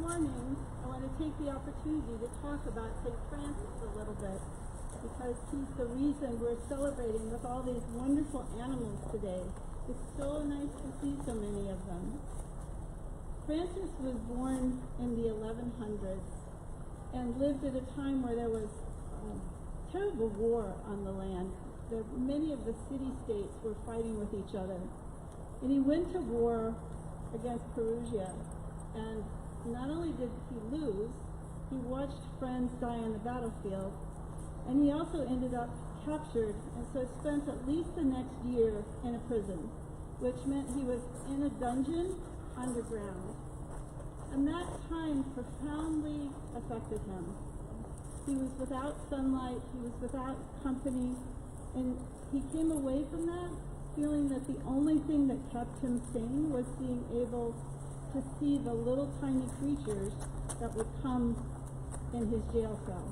morning, I want to take the opportunity to talk about St. Francis a little bit, because he's the reason we're celebrating with all these wonderful animals today. It's so nice to see so many of them. Francis was born in the 1100s and lived at a time where there was terrible war on the land. Many of the city-states were fighting with each other. And he went to war against Perugia, and not only did he lose, he watched friends die on the battlefield, and he also ended up captured, and so spent at least the next year in a prison, which meant he was in a dungeon underground. And that time profoundly affected him. He was without sunlight, he was without company, and he came away from that feeling that the only thing that kept him sane was being able to see the little tiny creatures that would come in his jail cell.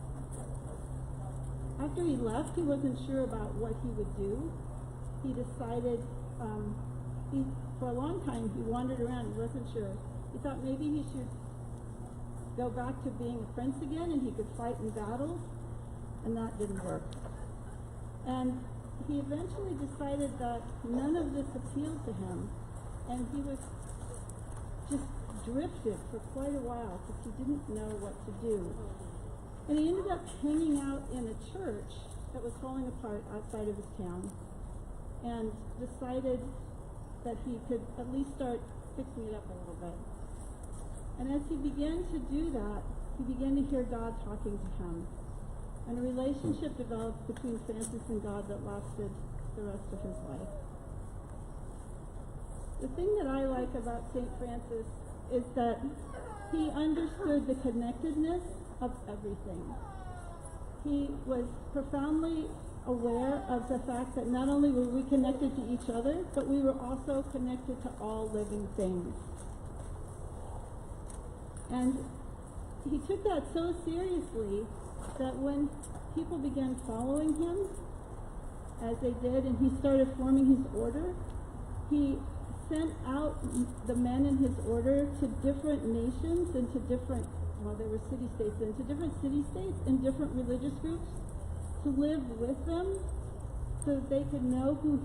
After he left, he wasn't sure about what he would do. He decided, for a long time, he wandered around, he wasn't sure. He thought maybe he should go back to being a prince again and he could fight in battles, and that didn't work. And he eventually decided that none of this appealed to him, and he was just drifted for quite a while because he didn't know what to do. And he ended up hanging out in a church that was falling apart outside of his town, and decided that he could at least start fixing it up a little bit. And as he began to do that, he began to hear God talking to him. And a relationship developed between Francis and God that lasted the rest of his life. The thing that I like about St. Francis is that he understood the connectedness of everything. He was profoundly aware of the fact that not only were we connected to each other, but we were also connected to all living things. And he took that so seriously that when people began following him, as they did, and he started forming his order, he sent out the men in his order to different nations and to different, well, they were city-states, and to different city-states and different religious groups to live with them so that they could know who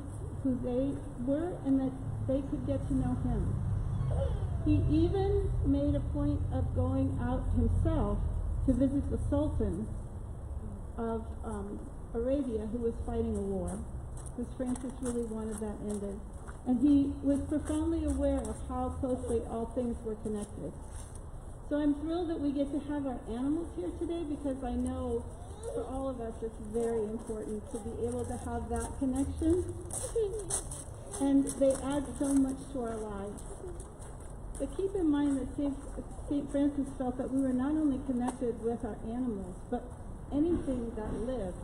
they were and that they could get to know him. He even made a point of going out himself to visit the Sultan of Arabia, who was fighting a war, because Francis really wanted that ended. And he was profoundly aware of how closely all things were connected. So I'm thrilled that we get to have our animals here today, because I know for all of us it's very important to be able to have that connection. And they add so much to our lives. But keep in mind that St. Francis felt that we were not only connected with our animals, but anything that lived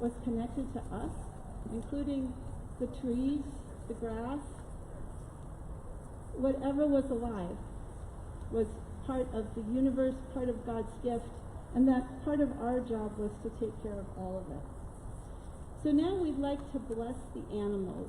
was connected to us, including the trees, the grass. Whatever was alive was part of the universe, part of God's gift, and that part of our job was to take care of all of it. So now we'd like to bless the animals.